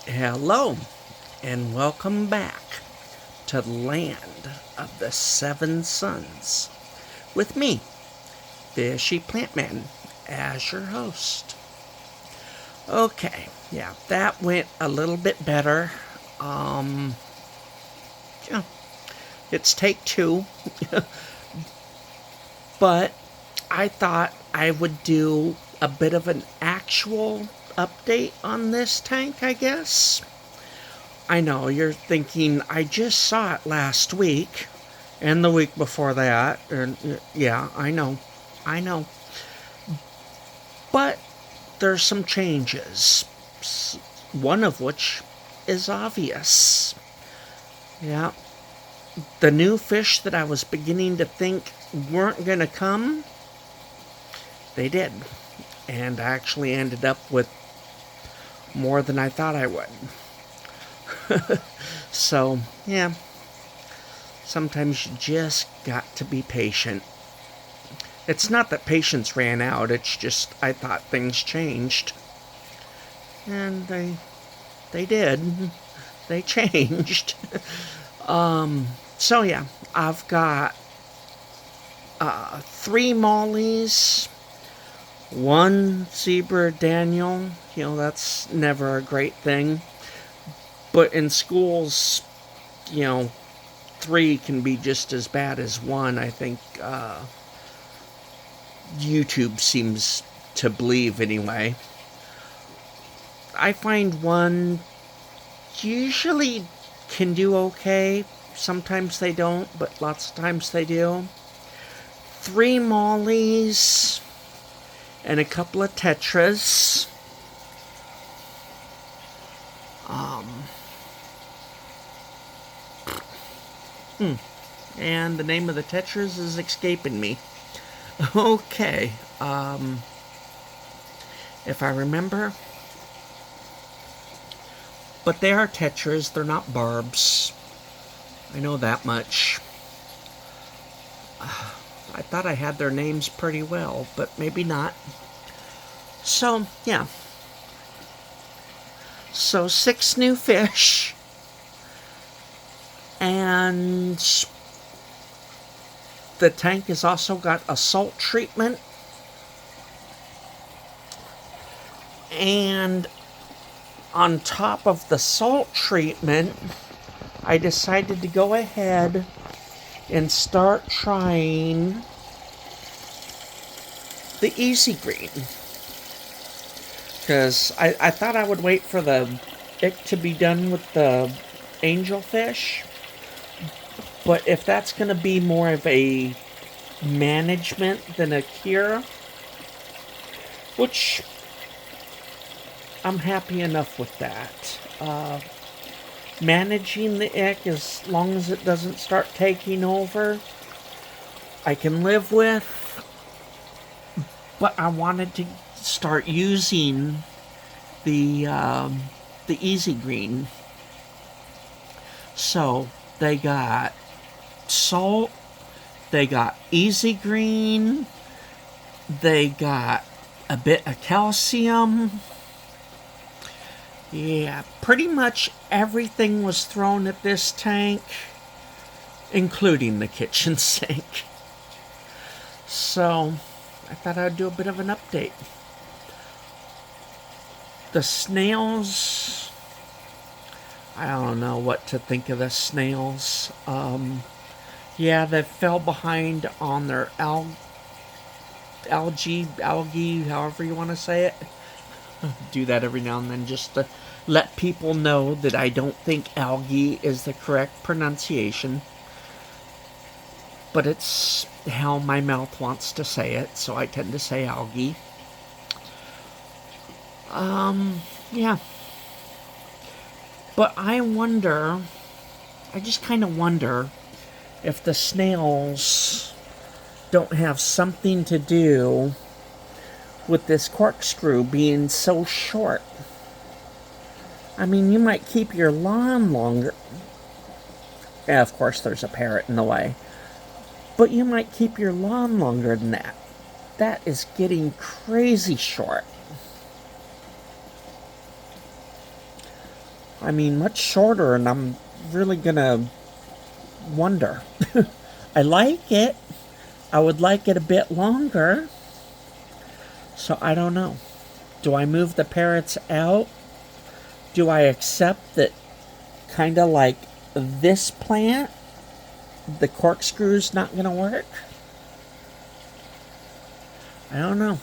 Hello, and welcome back to the land of the seven suns with me, Fishy Plantman, as your host. Okay, yeah, that went a little bit better. Um, yeah, it's take two, but I thought I would do a bit of an actual update on this tank, I guess. I know you're thinking I just saw it last week and the week before that. And yeah, I know. I know. But there's some changes. One of which is obvious. Yeah. The new fish that I was beginning to think weren't going to come, they did. And I actually ended up with more than I thought I would. So, yeah, sometimes you just got to be patient. It's not that patience ran out, it's just I thought things changed. And they did. They changed. So yeah, I've got three mollies, one zebra Daniel. That's never a great thing. But in schools, you know, three can be just as bad as one. I think YouTube seems to believe anyway. I find one usually can do okay. Sometimes they don't, but lots of times they do. Three mollies and a couple of tetras. And the name of the tetras is escaping me. Okay, if I remember. But they are tetras, they're not barbs. I know that much. I thought I had their names pretty well, but maybe not. So, yeah. So, six new fish. And the tank has also got a salt treatment. And on top of the salt treatment, I decided to go ahead and start trying the Easy Green. Because I thought I would wait for the ick to be done with the angelfish. But if that's going to be more of a management than a cure, which I'm happy enough with that. Managing the ick, as long as it doesn't start taking over, I can live with. But I wanted to start using the Easy Green. So they got salt, they got Easy Green, they got a bit of calcium. Yeah, pretty much everything was thrown at this tank, including the kitchen sink. So I thought I'd do a bit of an update. The snails, I don't know what to think of the snails. Yeah, they fell behind on their algae, however you want to say it. Do that every now and then just to let people know that I don't think algae is the correct pronunciation. But it's how my mouth wants to say it, so I tend to say algae. Yeah. But I just kind of wonder if the snails don't have something to do with this corkscrew being so short. I mean, you might keep your lawn longer. Yeah, of course, there's a parrot in the way. But you might keep your lawn longer than that. That is getting crazy short. I mean, much shorter, and I'm really gonna wonder. I like it. I would like it a bit longer. So I don't know. Do I move the parrots out? Do I accept that, kind of like this plant, the corkscrew's not going to work? I don't know.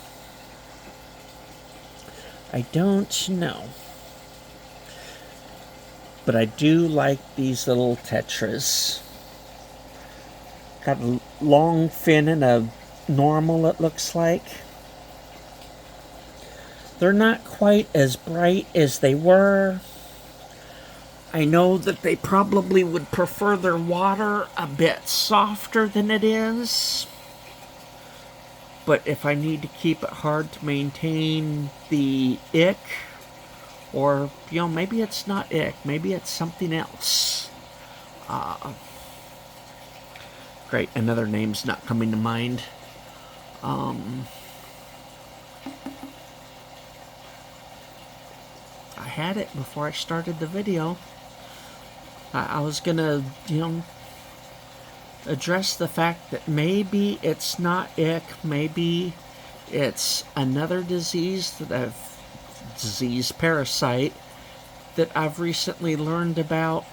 I don't know. But I do like these little tetras. Got a long fin and a normal, it looks like. They're not quite as bright as they were. I know that they probably would prefer their water a bit softer than it is. But if I need to keep it hard to maintain the ick, or, maybe it's not ick, maybe it's something else. Great, another name's not coming to mind. I had it before I started the video. I was gonna, address the fact that maybe it's not ick, maybe it's another parasite that I've recently learned about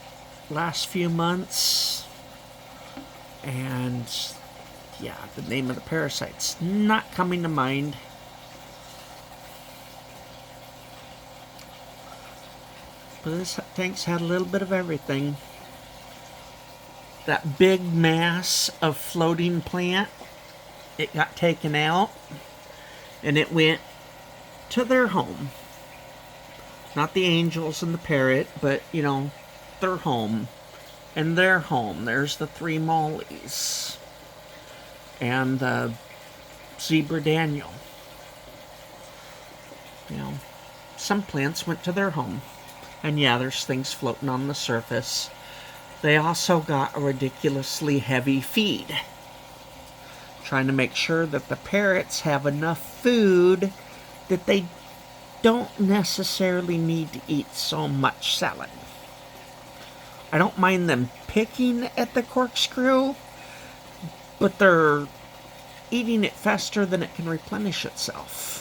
last few months. And yeah, the name of the parasite's not coming to mind. But this tank's had a little bit of everything. That big mass of floating plant, it got taken out and it went to their home. Not the angels and the parrot, but, their home. And their home. There's the 3 mollies. And the zebra Daniel. Some plants went to their home. And yeah, there's things floating on the surface. They also got a ridiculously heavy feed. Trying to make sure that the parrots have enough food that they don't necessarily need to eat so much salad. I don't mind them picking at the corkscrew, but they're eating it faster than it can replenish itself.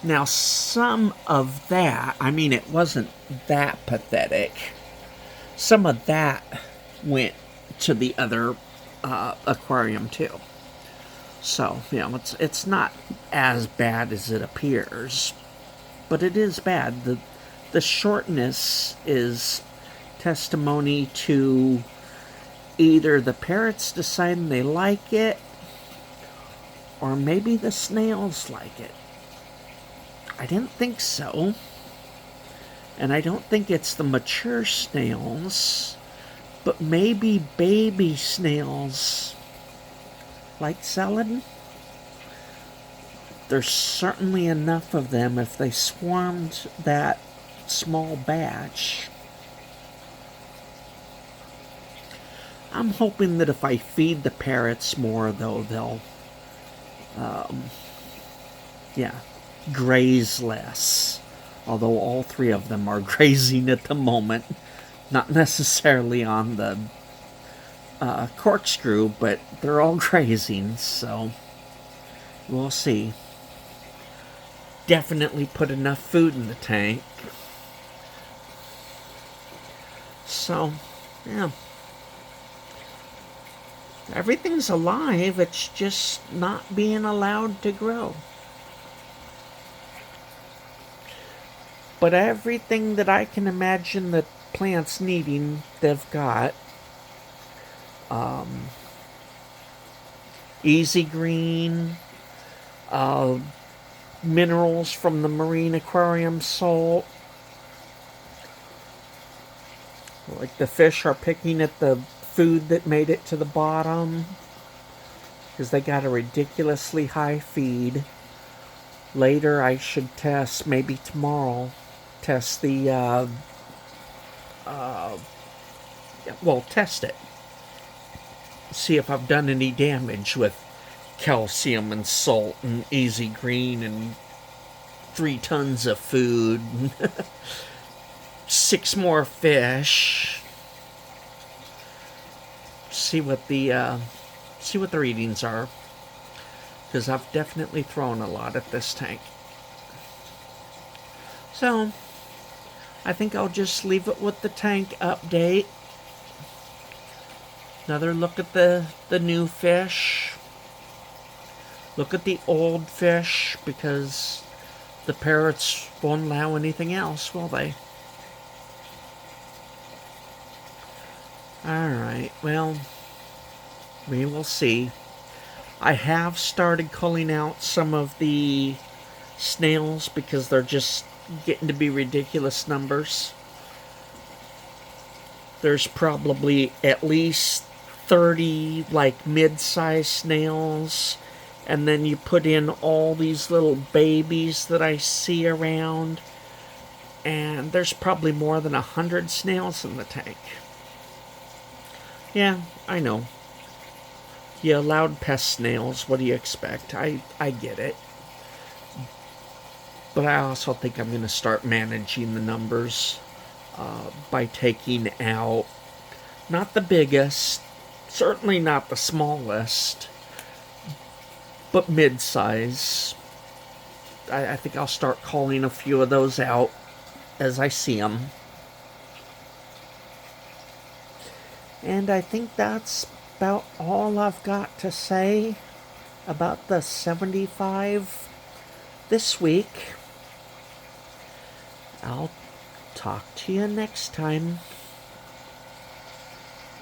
Now, some of that, it wasn't that pathetic. Some of that went to the other aquarium too. So, it's not as bad as it appears, but it is bad. The shortness is testimony to either the parrots deciding they like it, or maybe the snails like it. I didn't think so. And I don't think it's the mature snails, but maybe baby snails like salad. There's certainly enough of them if they swarmed that small batch. I'm hoping that if I feed the parrots more, though, they'll, graze less. Although all 3 of them are grazing at the moment. Not necessarily on the corkscrew, but they're all grazing, so we'll see. Definitely put enough food in the tank. So, yeah. Everything's alive, it's just not being allowed to grow. But everything that I can imagine that plants needing, they've got. Easy green, minerals from the marine aquarium salt. Like the fish are picking at the food that made it to the bottom because they got a ridiculously high feed. Later I should test, maybe tomorrow, test the test it. See if I've done any damage with calcium and salt and easy green and 3 tons of food. 6 more fish. See what the readings are, because I've definitely thrown a lot at this tank. So I think I'll just leave it with the tank update. Another look at the new fish. Look at the old fish, because the parrots won't allow anything else, will they? Alright, well, we will see. I have started culling out some of the snails because they're just getting to be ridiculous numbers. There's probably at least 30 like mid-sized snails, and then you put in all these little babies that I see around, and there's probably more than 100 snails in the tank. Yeah, I know. You allowed pest snails, what do you expect? I get it. But I also think I'm going to start managing the numbers by taking out, not the biggest, certainly not the smallest, but mid-size. I think I'll start calling a few of those out as I see them. And I think that's about all I've got to say about the 75 this week. I'll talk to you next time.